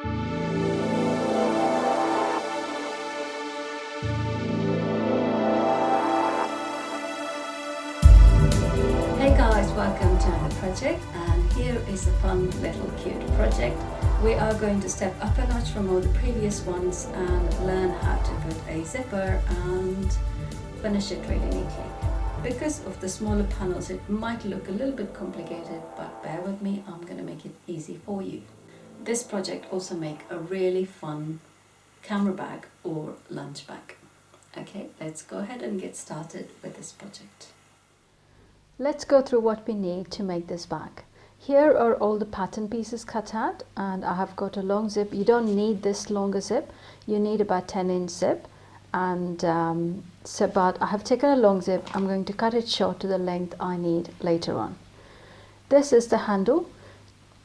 Hey guys, welcome to the project, and here is a fun little cute project. We are going to step up a notch from all the previous ones and learn how to put a zipper and finish it really neatly. Because of the smaller panels, it might look a little bit complicated, but bear with me, I'm going to make it easy for you. This project also make a really fun camera bag or lunch bag. Okay, let's go ahead and get started with this project. Let's go through what we need to make this bag. Here are all the pattern pieces cut out, and I have got a long zip. You don't need this longer zip, you need about 10-inch zip, and but I have taken a long zip. I'm going to cut it short to the length I need later on. This is the handle,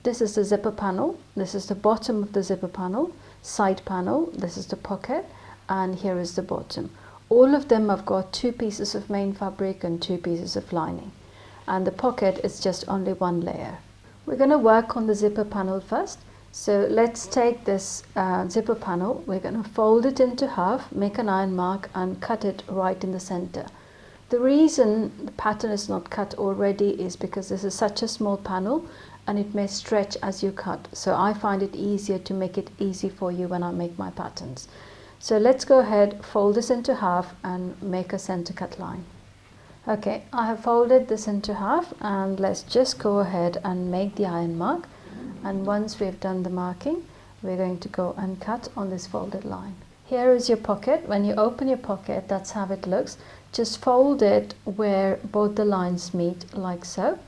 this is the zipper panel, this is the bottom of the zipper panel, side panel, this is the pocket, and here is the bottom. All of them have got 2 pieces of main fabric and 2 pieces of lining, and the pocket is just only 1 layer. We're going to work on the zipper panel first. So let's take this zipper panel, we're going to fold it into half, make an iron mark and cut it right in the center. The reason the pattern is not cut already is because this is such a small panel and it may stretch as you cut. So I find it easier to make it easy for you when I make my patterns. So let's go ahead, fold this into half and make a center cut line. Okay, I have folded this into half, and let's just go ahead and make the iron mark. And once we've done the marking, we're going to go and cut on this folded line. Here is your pocket. When you open your pocket, that's how it looks. Just fold it where both the lines meet, like so,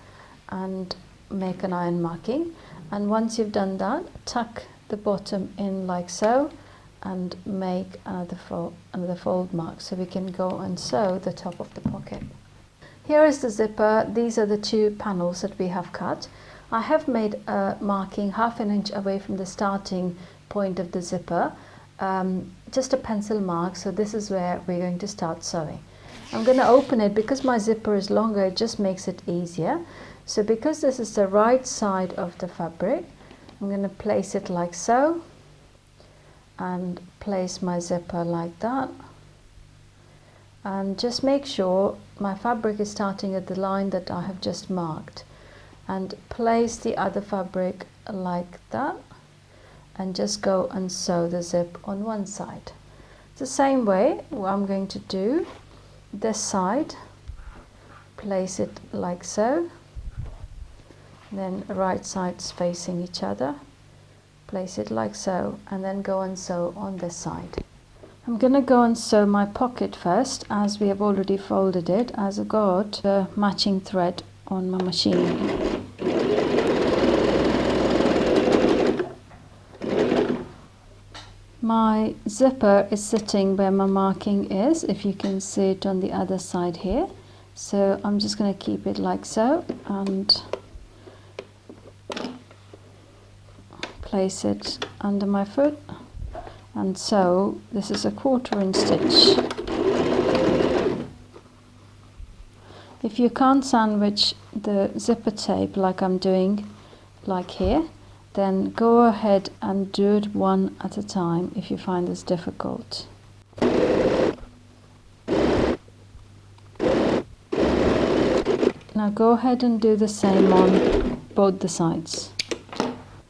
and make an iron marking. And once you've done that, tuck the bottom in like so, and make another fold mark, so we can go and sew the top of the pocket. Here is the zipper. These are the 2 panels that we have cut. I have made a marking 1/2 inch away from the starting point of the zipper, just a pencil mark, so this is where we're going to start sewing. I'm going to open it because my zipper is longer, it just makes it easier. So because this is the right side of the fabric, I'm going to place it like so, and place my zipper like that, and just make sure my fabric is starting at the line that I have just marked, and place the other fabric like that, and just go and sew the zip on one side. The same way I'm going to do this side, place it like so, then right sides facing each other, place it like so, and then go and sew on this side. I'm going to go and sew my pocket first, as we have already folded it, as I got the matching thread on my machine. My zipper is sitting where my marking is, if you can see it on the other side here. So I'm just going to keep it like so and place it under my foot, and sew. This is a 1/4 inch stitch. If you can't sandwich the zipper tape like I'm doing, like here, then go ahead and do it one at a time if you find this difficult. Now go ahead and do the same on both the sides.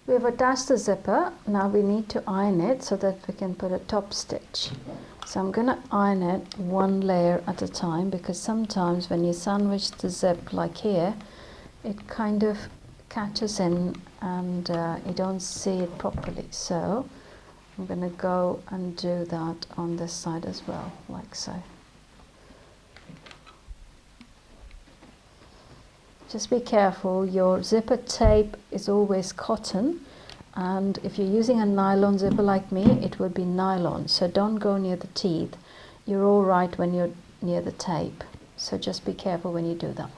We've attached the zipper. Now we need to iron it so that we can put a top stitch. So I'm going to iron it 1 layer at a time, because sometimes when you sandwich the zip like here, it kind of catches in and you don't see it properly. So I'm going to go and do that on this side as well, like so. Just be careful, your zipper tape is always cotton, and if you're using a nylon zipper like me, it will be nylon, so don't go near the teeth. You're all right when you're near the tape, so just be careful when you do that.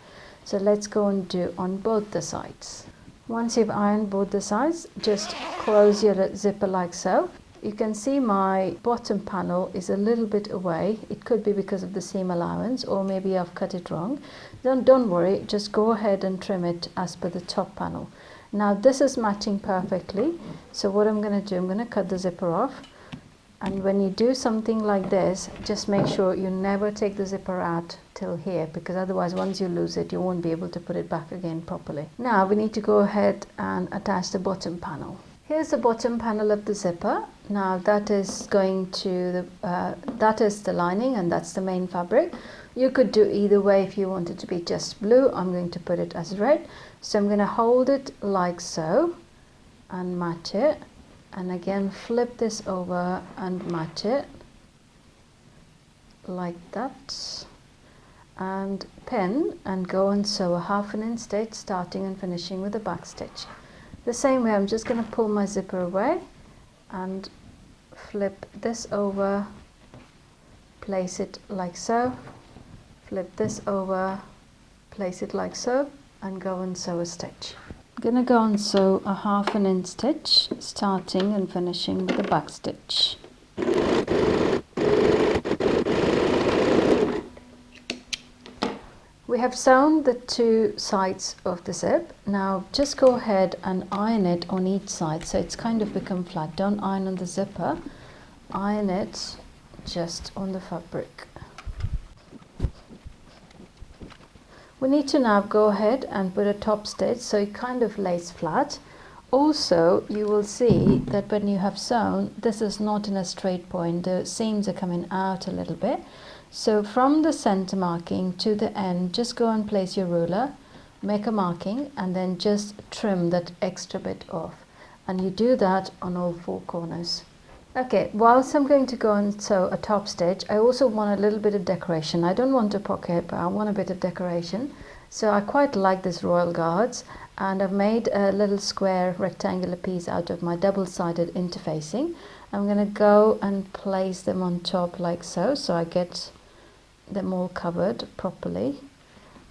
So let's go and do on both the sides. Once you've ironed both the sides, just close your zipper like so. You can see my bottom panel is a little bit away. It could be because of the seam allowance, or maybe I've cut it wrong. Don't worry, just go ahead and trim it as per the top panel. Now this is matching perfectly, So what I'm going to do, I'm going to cut the zipper off. And when you do something like this, just make sure you never take the zipper out till here, because otherwise once you lose it, you won't be able to put it back again properly. Now we need to go ahead and attach the bottom panel. Here's the bottom panel of the zipper. Now that is going to that is the lining, and that's the main fabric. You could do either way. If you want it to be just blue, I'm going to put it as red. So I'm going to hold it like so and match it, and again flip this over and match it like that, and pin and go and sew a 1/2 inch stitch, starting and finishing with a back stitch. The same way, I'm just going to pull my zipper away and flip this over, place it like so, flip this over, place it like so, and go and sew a stitch. I'm going to go and sew a 1/2 inch stitch, starting and finishing with a back stitch. We have sewn the 2 sides of the zip. Now just go ahead and iron it on each side so it's kind of become flat. Don't iron on the zipper, iron it just on the fabric. We need to now go ahead and put a top stitch so it kind of lays flat. Also, you will see that when you have sewn, this is not in a straight point. The seams are coming out a little bit. So from the center marking to the end, just go and place your ruler, make a marking, and then just trim that extra bit off. And you do that on all 4 corners. Okay, whilst I'm going to go and sew a top stitch, I also want a little bit of decoration. I don't want a pocket, but I want a bit of decoration. So I quite like this Royal Guards, and I've made a little square rectangular piece out of my double-sided interfacing. I'm going to go and place them on top like so, so I get them all covered properly,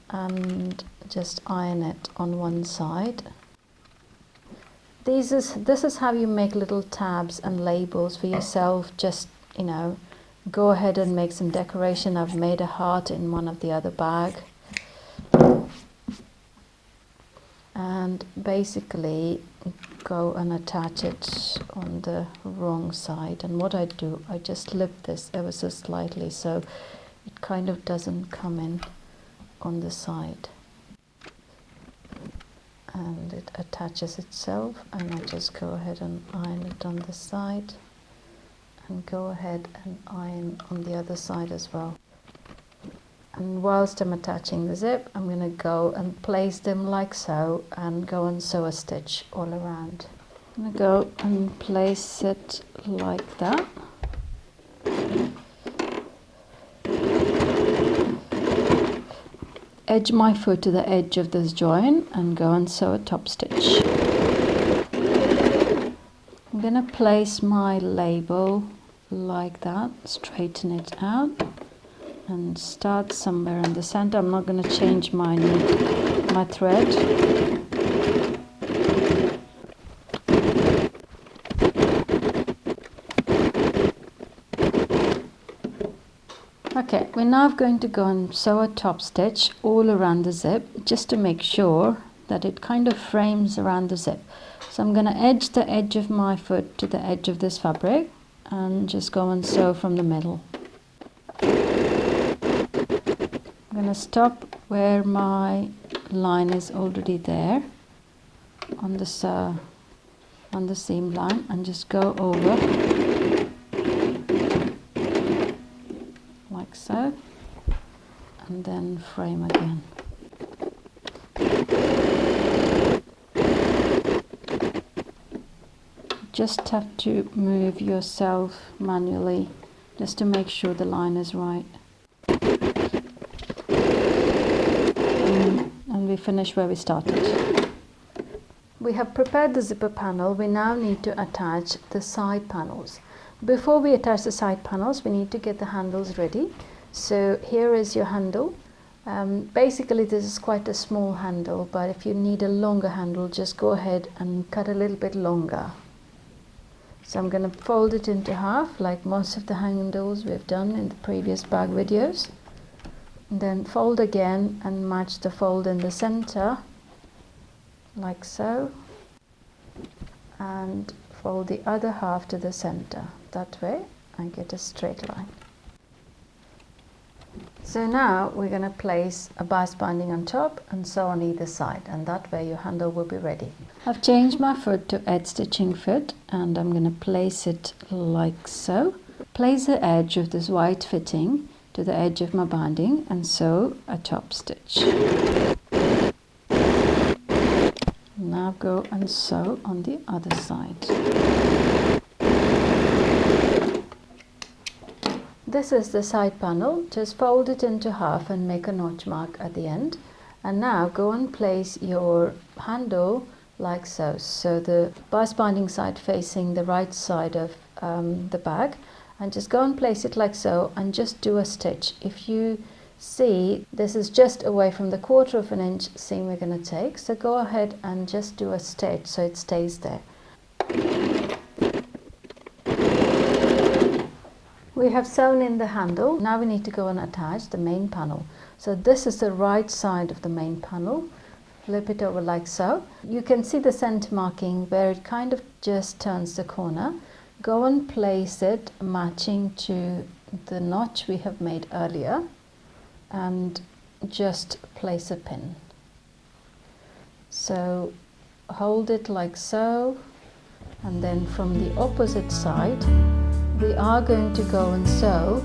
and just iron it on one side. This is how you make little tabs and labels for yourself. Just, you know, go ahead and make some decoration. I've made a heart in one of the other bag, and basically go and attach it on the wrong side. And what I do, I just lift this ever so slightly so it kind of doesn't come in on the side, and it attaches itself, and I just go ahead and iron it on the side, and go ahead and iron on the other side as well. And whilst I'm attaching the zip, I'm going to go and place them like so and go and sew a stitch all around. I'm going to go and place it like that. Edge my foot to the edge of this join and go and sew a top stitch. I'm going to place my label like that, straighten it out, and start somewhere in the center. I'm not going to change my thread. Okay, we're now going to go and sew a top stitch all around the zip, just to make sure that it kind of frames around the zip. So I'm going to edge the edge of my foot to the edge of this fabric and just go and sew from the middle. I'm going to stop where my line is already there on the seam line, and just go over like so, and then frame again. Just have to move yourself manually just to make sure the line is right. And we finish where we started. We have prepared the zipper panel. We now need to attach the side panels. Before we attach the side panels, we need to get the handles ready. So here is your handle. Basically this is quite a small handle, but if you need a longer handle, just go ahead and cut a little bit longer. So I'm going to fold it into half, like most of the handles we've done in the previous bag videos. And then fold again and match the fold in the center, like so. And fold the other half to the center. That way I get a straight line. So now we're going to place a bias binding on top and sew on either side, and that way your handle will be ready. I've changed my foot to edge stitching foot, and I'm going to place it like so. Place the edge of this white fitting to the edge of my binding and sew a top stitch. Now go and sew on the other side. This is the side panel. Just fold it into half and make a notch mark at the end. And now go and place your handle like so. So the bias binding side facing the right side of the bag. And just go and place it like so and just do a stitch. If you see, this is just away from the 1/4 of an inch seam we're going to take. So go ahead and just do a stitch so it stays there. We have sewn in the handle. Now we need to go and attach the main panel. So this is the right side of the main panel. Flip it over like so. You can see the center marking where it kind of just turns the corner. Go and place it matching to the notch we have made earlier and just place a pin. So hold it like so, and then from the opposite side we are going to go and sew